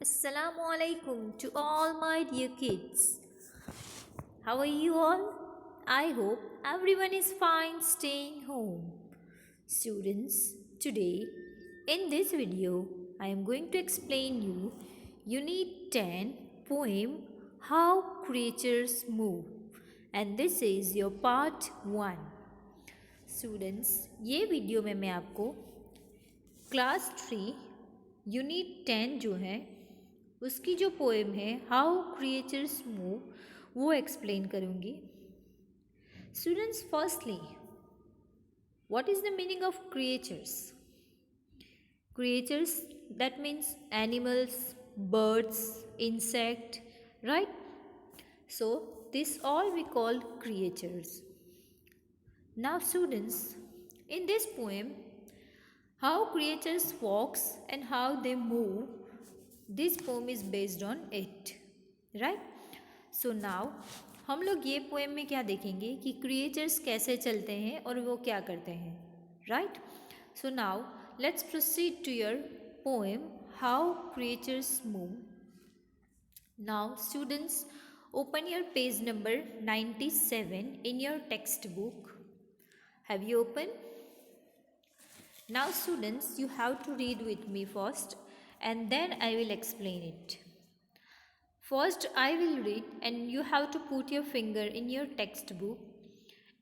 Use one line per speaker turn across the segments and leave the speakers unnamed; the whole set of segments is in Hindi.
Assalamu alaikum to all my dear kids. How are you all? I hope everyone is fine staying home. Students, today in this video I am going to explain you Unit 10 poem How Creatures Move, and this is your part 1. Students, ये वीडियो में मैं आपको क्लास 3 यूनिट 10 जो है उसकी जो पोएम है हाउ क्रिएचर्स मूव वो एक्सप्लेन करूँगी. Students, firstly what is the meaning of creatures? Creatures that means animals, birds, insect, right? So this all we call creatures. Now students, in this poem how creatures walks and how they move, this poem is based on it, right? So now हम लोग ये पोएम में क्या देखेंगे कि क्रिएचर्स कैसे चलते हैं और वो क्या करते हैं, right? So now let's proceed to your poem how creatures move. Now students, open your page number 97 in your textbook. Have you opened? Now students, you have to read with me first and then I will explain it. First I will read and you have to put your finger in your textbook,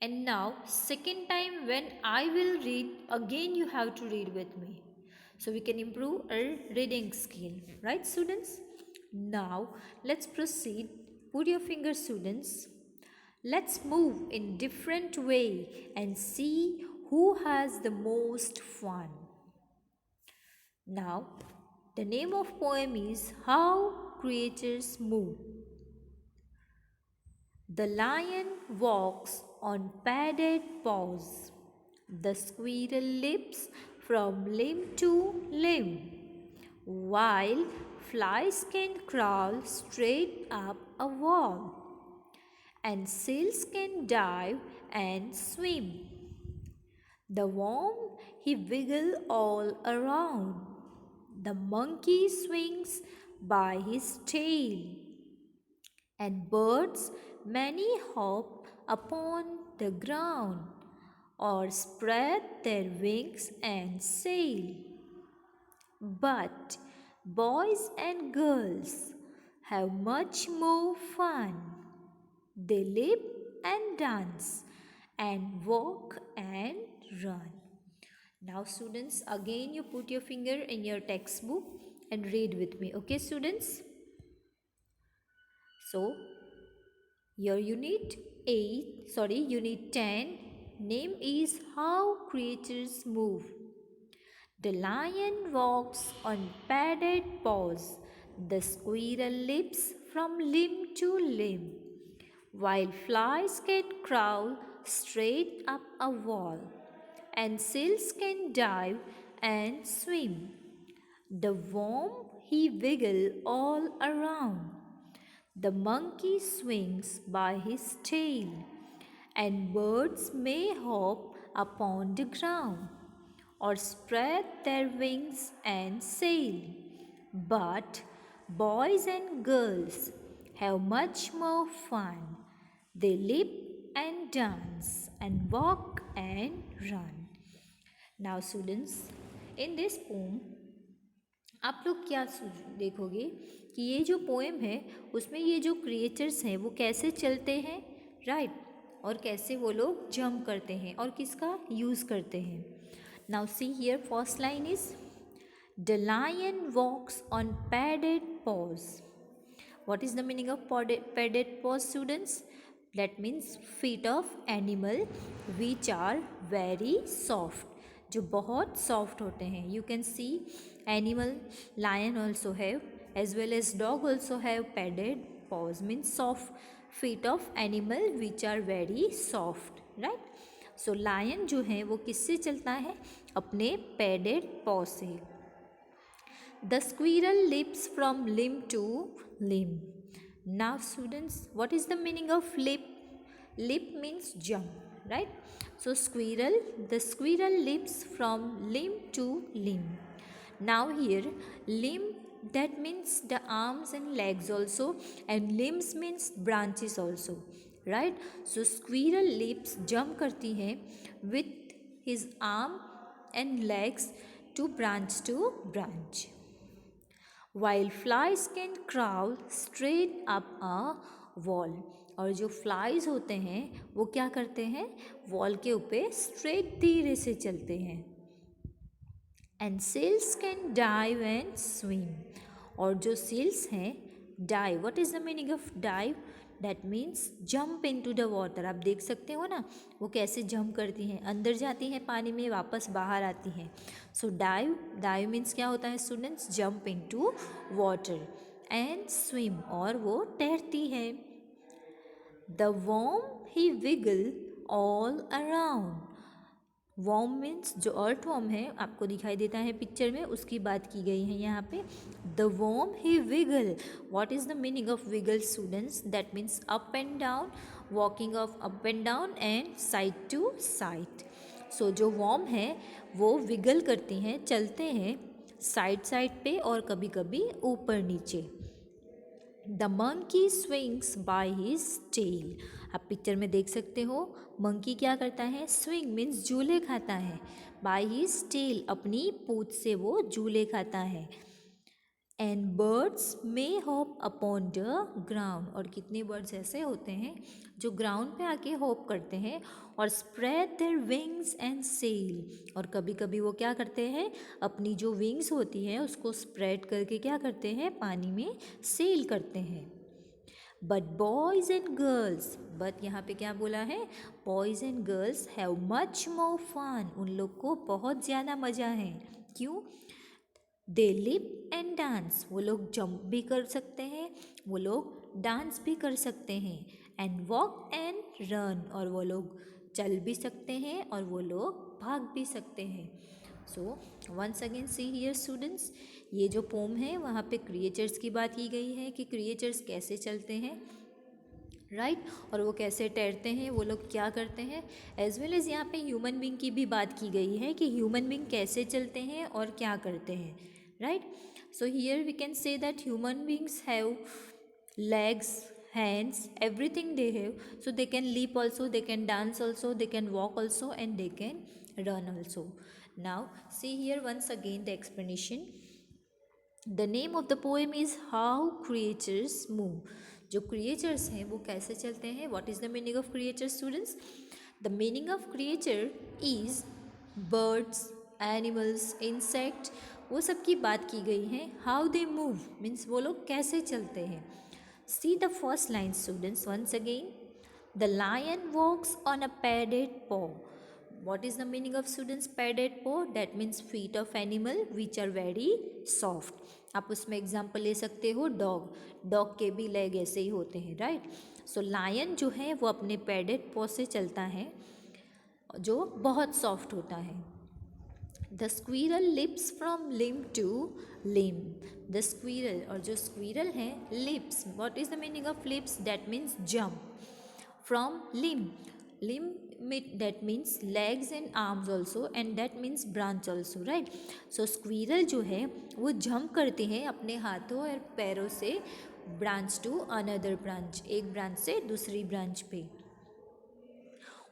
and now second time when I will read again you have to read with me so we can improve our reading skill, right students? Now let's proceed. Put your finger students. Let's move in different way and see who has the most fun. Now the name of poem is How Creatures Move. The lion walks on padded paws. The squirrel leaps from limb to limb, while flies can crawl straight up a wall, and seals can dive and swim. The worm he wiggle all around. The monkey swings by his tail, and birds many hop upon the ground or spread their wings and sail. But boys and girls have much more fun. They leap and dance and walk and run. Now students, again you put your finger in your textbook and read with me, okay students? So your unit 10 name is How Creatures Move. The lion walks on padded paws. The squirrel leaps from limb to limb, while flies can crawl straight up a wall, and seals can dive and swim. The worm he wiggle all around. The monkey swings by his tail, and birds may hop upon the ground or spread their wings and sail. But boys and girls have much more fun. They leap and dance and walk and run. Now students, in this poem आप लोग क्या देखोगे कि ये जो पोएम है उसमें ये जो क्रिएचर्स हैं वो कैसे चलते हैं, राइट? और कैसे वो लोग जंप करते हैं और किसका यूज़ करते हैं. Now see here, first line is the lion walks on padded paws. What is the meaning of padded paws students? That means feet of animal which are very soft, जो बहुत सॉफ्ट होते हैं. You can see animal, lion also have as well as dog also have padded paws, means soft feet of animal which are very soft, right? So lion जो है वो किससे चलता है? अपने padded paw से. The squirrel leaps from limb to limb. Now students, what is the meaning of leap? Leap means jump, right? So the squirrel leaps from limb to limb. Now here limb that means the arms and legs also, and limbs means branches also, right? So squirrel leaps jump करती है with his arm and legs to branch, while flies can crawl straight up a wall. और जो फ्लाइज होते हैं वो क्या करते हैं, वॉल के ऊपर स्ट्रेट धीरे से चलते हैं. And seals can dive and swim. और जो सील्स हैं, dive, what is the meaning of dive? That means jump into the water. आप देख सकते हो ना वो कैसे जंप करती हैं, अंदर जाती हैं पानी में, वापस बाहर आती हैं. सो डाइव, डाइव मीन्स क्या होता है students? Jump into water. And swim, और वो तैरती है. The worm he wiggle all around. Worm means जो अर्थ वॉर्म है, आपको दिखाई देता है पिक्चर में, उसकी बात की गई है यहाँ पे. The worm he wiggle. What is the meaning of wiggle students? That means up and down, walking of up and down and side to side. So जो वॉर्म है वो विगल करती हैं, चलते हैं साइड साइड पे और कभी कभी ऊपर नीचे. The monkey swings by his tail. आप पिक्चर में देख सकते हो मंकी क्या करता है? स्विंग मीन्स झूले खाता है. बाय हिज टेल, अपनी पूंछ से वो झूले खाता है. And birds may hope upon the ground. और कितने बर्ड्स ऐसे होते हैं जो ग्राउंड पे आके होप करते हैं और spread their wings and sail. और कभी कभी वो क्या करते हैं, अपनी जो विंग्स होती है उसको स्प्रेड करके क्या करते हैं, पानी में सेल करते हैं. But boys and girls, but यहाँ पे क्या बोला है? Boys and girls have much more fun. उन लोग को बहुत ज़्यादा मज़ा है. क्यों? They leap and dance. वो लोग जंप भी कर सकते हैं, वो लोग डांस भी कर सकते हैं. एंड वॉक एंड रन, और वो लोग चल भी सकते हैं और वो लोग भाग भी सकते हैं. So once again see here students, ये जो पोम है वहाँ पे क्रिएचर्स की बात की गई है कि क्रिएचर्स कैसे चलते हैं, राइट और वो कैसे तैरते हैं, वो लोग क्या करते हैं. एज वेल एज यहाँ पे ह्यूमन बींग की भी बात की गई है कि ह्यूमन बींग कैसे चलते हैं और क्या करते हैं, right. So here we can say that human beings have legs, hands, everything they have. So they can leap also, they can dance also, they can walk also, and they can run also. Now see here once again the explanation. The name of the poem is How Creatures Move. जो creatures हैं वो कैसे चलते हैं. What is the meaning of creature students? The meaning of creature is birds, animals, insect, वो सब की बात की गई है. How they move means वो लोग कैसे चलते हैं. See the first line students once again. The lion walks on a padded paw. What is the meaning of students padded paw? That means feet of animal which are very soft. आप उसमें एग्जाम्पल ले सकते हो डॉग. डॉग के भी लेग ऐसे ही होते हैं, राइट. सो लायन जो है वो अपने पैडेड पॉ से चलता है जो बहुत सॉफ्ट होता है. The squirrel leaps from limb to limb. The squirrel, और जो स्क्वीरल है leaps. What is the meaning of leaps? That means jump from limb. Limb that means legs and arms also, and that means branch also, right. so squirrel जो है वो जंप करते हैं अपने हाथों और पैरों से ब्रांच टू अनदर ब्रांच, एक ब्रांच से दूसरी ब्रांच पे.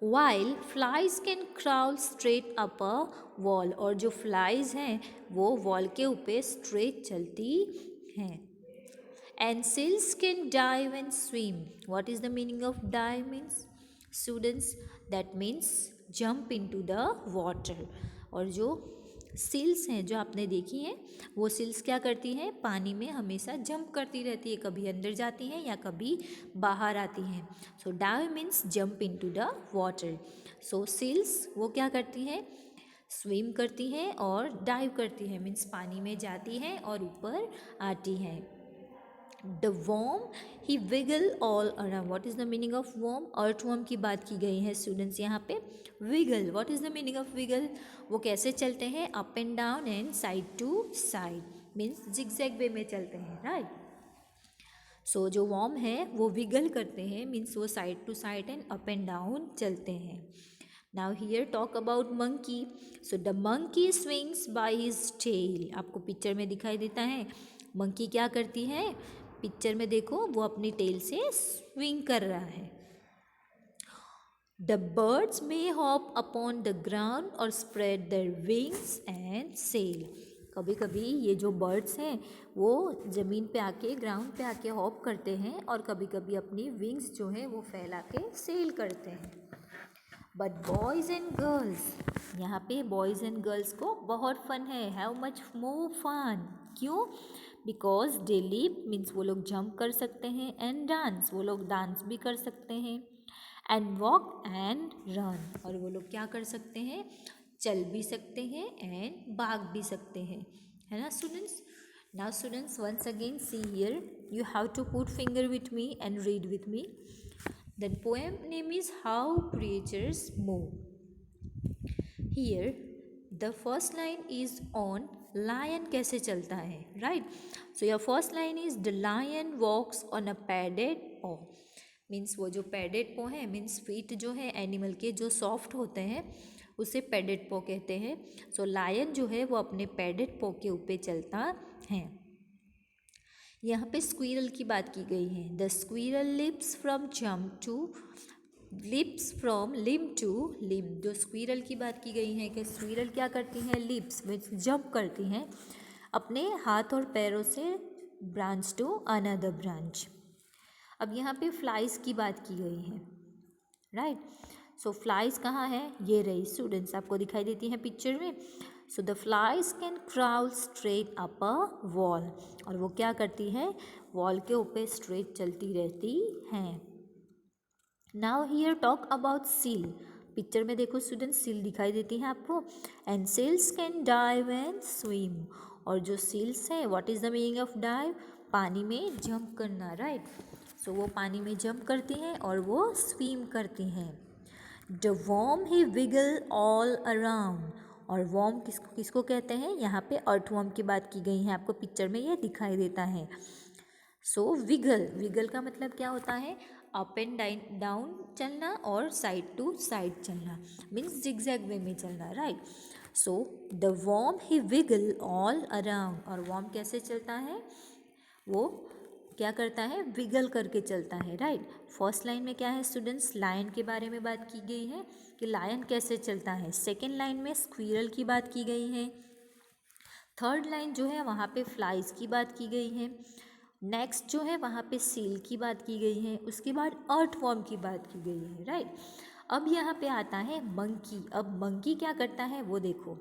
while flies can crawl straight up a wall. और जो flies हैं वो वॉल के ऊपर स्ट्रेट चलती हैं. and seals can dive and swim. what is the meaning of dive means students? that means jump into the water. और जो सील्स हैं जो आपने देखी हैं वो सील्स क्या करती हैं, पानी में हमेशा जंप करती रहती है, कभी अंदर जाती हैं या कभी बाहर आती हैं. So dive means jump into the water. So seals वो क्या करती हैं, स्विम करती हैं और डाइव करती हैं, मीन्स पानी में जाती हैं और ऊपर आती हैं. The worm he wiggle all around. What is the meaning of worm? Earthworm की बात की गई है स्टूडेंट्स यहाँ पे. Wiggle, what is the meaning of wiggle? वो कैसे चलते हैं, up and down and side to side, means zigzag way में चलते हैं, राइट. सो जो वॉर्म है वो विगल करते हैं, मीन्स वो side to side and up and down चलते हैं. Now here talk about monkey. So the monkey swings by his tail. आपको पिक्चर में दिखाई देता है मंकी क्या करती है, पिक्चर में देखो वो अपनी टेल से स्विंग कर रहा है। The birds may hop upon the ground or spread their wings and sail. कभी कभी ये जो बर्ड्स हैं वो ज़मीन पे आके ग्राउंड पे आके हॉप करते हैं और कभी कभी अपनी विंग्स जो है वो फैला के सेल करते हैं। बट बॉयज़ एंड गर्ल्स, यहाँ पे बॉयज़ एंड गर्ल्स को बहुत फन है, हैव मच मोर फन। क्यों? बिकॉज दे लीप मीन्स वो लोग जंप कर सकते हैं, एंड डांस वो लोग डांस भी कर सकते हैं, एंड वॉक एंड रन और वो लोग क्या कर सकते हैं, चल भी सकते हैं एंड भाग भी सकते हैं, है ना students. Now students once again see here, you have to put finger with me and read with me. The poem name is How Creatures Move. Here the first line is on lion कैसे चलता है, right? So your first line is the lion walks on a padded paw. Means वो जो पैडेड पो है मीन्स फीट जो है एनिमल के जो सॉफ्ट होते हैं उसे पैडेड पो कहते हैं। सो लायन जो है वो अपने पैडेड पो के ऊपर चलता है। यहाँ पे स्क्वीरल की बात की गई है। The squirrel leaps from jump to leaps from limb to limb. जो स्क्वीरल की बात की गई है कि स्क्वीरल क्या करती हैं, लिप्स मीन्स जंप करती हैं अपने हाथ और पैरों से ब्रांच टू अनदर ब्रांच। अब यहाँ पे फ्लाइज की बात की गई है, राइट। सो फ्लाइज कहाँ है, ये रही स्टूडेंट्स, आपको दिखाई देती हैं पिक्चर में। So the flies can crawl straight up a wall और वो क्या करती है, वॉल के ऊपर स्ट्रेट चलती रहती हैं। Now here talk about seal. Picture में देखो स्टूडेंट्स, सील दिखाई देती है आपको। And seals can dive and swim और जो सील्स हैं, what is the meaning of dive, पानी में जंप करना, राइट। सो वो पानी में जंप करती हैं और वो स्विम करती हैं। The worm he wiggle all around और वॉर्म किसको किसको कहते हैं, यहाँ पे अर्थवॉर्म की बात की गई है, आपको पिक्चर में ये दिखाई देता है। सो विगल, विगल का मतलब क्या होता है, अप एंड डाउन चलना और साइड टू साइड चलना, मीन्स जिगजैग वे में चलना, right. So the worm he wiggle all around और वॉर्म कैसे चलता है, वो क्या करता है, विगल करके चलता है, राइट। फर्स्ट लाइन में क्या है स्टूडेंट्स, लायन के बारे में बात की गई है कि लायन कैसे चलता है। सेकेंड लाइन में स्क्वीरल की बात की गई है। थर्ड लाइन जो है वहाँ पे फ्लाइज की बात की गई है। नेक्स्ट जो है वहाँ पे सील की बात की गई है। उसके बाद अर्थवॉर्म की बात की गई है, राइट। अब यहाँ पे आता है मंकी। अब मंकी क्या करता है वो देखो।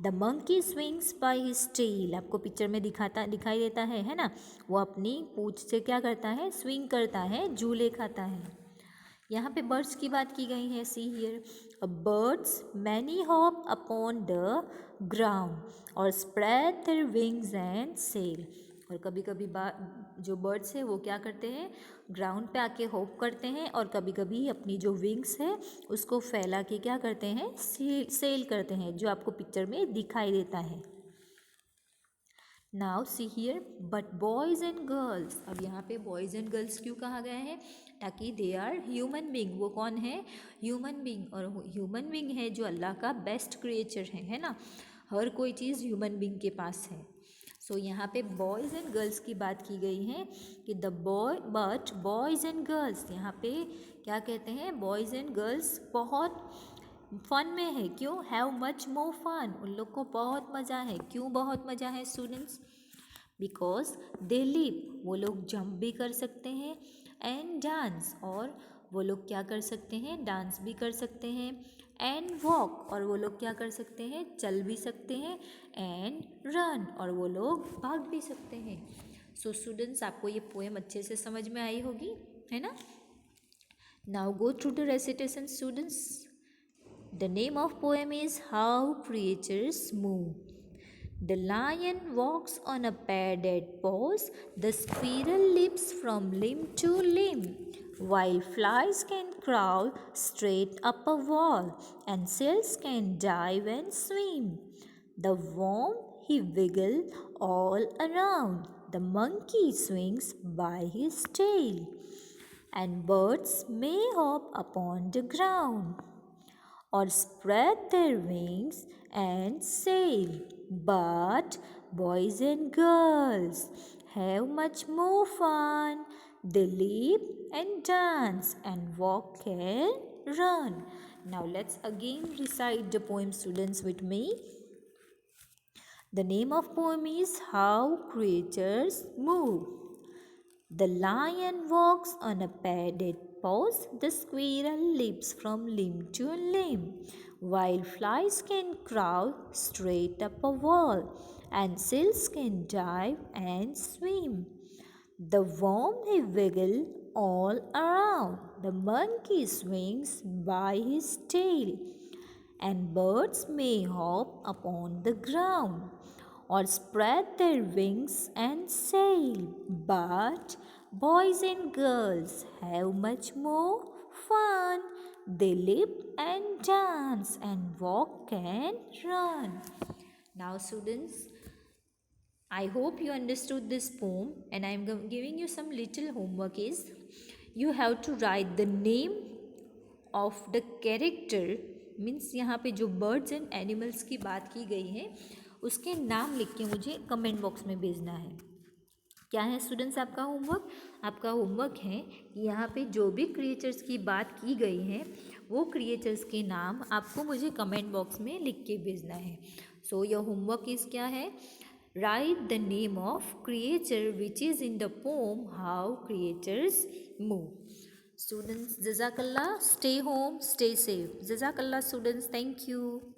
The monkey swings by his tail, आपको पिक्चर में दिखाई देता है ना। वो अपनी पूंछ से क्या करता है, स्विंग करता है, झूले खाता है। यहाँ पे बर्ड्स की बात की गई है। See here, a birds many hop upon the ground और spread their wings and sail. और कभी कभी जो बर्ड्स है वो क्या करते हैं, ग्राउंड पे आके हॉप करते हैं और कभी कभी अपनी जो विंग्स है उसको फैला के क्या करते हैं, सेल करते हैं, जो आपको पिक्चर में दिखाई देता है। Now see here, but boys and girls. अब यहाँ पे बॉयज़ एंड गर्ल्स क्यों कहा गया है, ताकि दे आर ह्यूमन बींग। वो कौन है, ह्यूमन बींग। और ह्यूमन बींग है जो अल्लाह का बेस्ट क्रिएचर है ना। हर कोई चीज़ ह्यूमन बींग के पास है। सो यहाँ पे बॉयज़ एंड गर्ल्स की बात की गई है कि the boy but boys and girls, यहाँ पे क्या कहते हैं, बॉयज़ एंड गर्ल्स बहुत फन में है। क्यों, हैव मच मोर फन, उन लोग को बहुत मज़ा है। क्यों बहुत मज़ा है स्टूडेंट्स, बिकॉज दे लिव, वो लोग जंप भी कर सकते हैं, एंड डांस, और वो लोग क्या कर सकते हैं, डांस भी कर सकते हैं, एंड वॉक, और वो लोग क्या कर सकते हैं, चल भी सकते हैं, एंड रन, और वो लोग भाग भी सकते हैं। सो स्टूडेंट्स, आपको ये पोएम अच्छे से समझ में आई होगी, है ना। Now go through the recitation students. The name of poem is How Creatures Move. The lion walks on a padded paws, the squirrel leaps from limb to limb, while flies can crawl straight up a wall, and seals can dive and swim. The worm he wiggle all around, the monkey swings by his tail, and birds may hop upon the ground or spread their wings and sail. But boys and girls have much more fun. They leap and dance and walk and run. Now let's again recite the poem, students, with me. The name of poem is How Creatures Move. The lion walks on a padded paws, the squirrel leaps from limb to limb, while flies can crawl straight up a wall, and seals can dive and swim. The worm they wiggle all around, the monkey swings by his tail, and birds may hop upon the ground or spread their wings and sail. But boys and girls have much more fun. They leap and dance and walk and run. Now, students, I hope you understood this poem, and I am giving you some little homework is you have to write the name of the character, means यहाँ पे जो बर्ड्स एंड एनिमल्स की बात की गई है उसके नाम लिख के मुझे कमेंट बॉक्स में भेजना है। क्या है स्टूडेंट्स आपका होमवर्क? आपका होमवर्क है कि यहाँ पे जो भी क्रिएचर्स की बात की गई है वो क्रिएचर्स के नाम आपको मुझे कमेंट बॉक्स में लिख के भेजना है। सो योर होमवर्क इज़ क्या है? Right the name of creature which is in the pome how creatures move. Students, Jazakallah, stay home, stay safe. Jazakallah, students, thank you.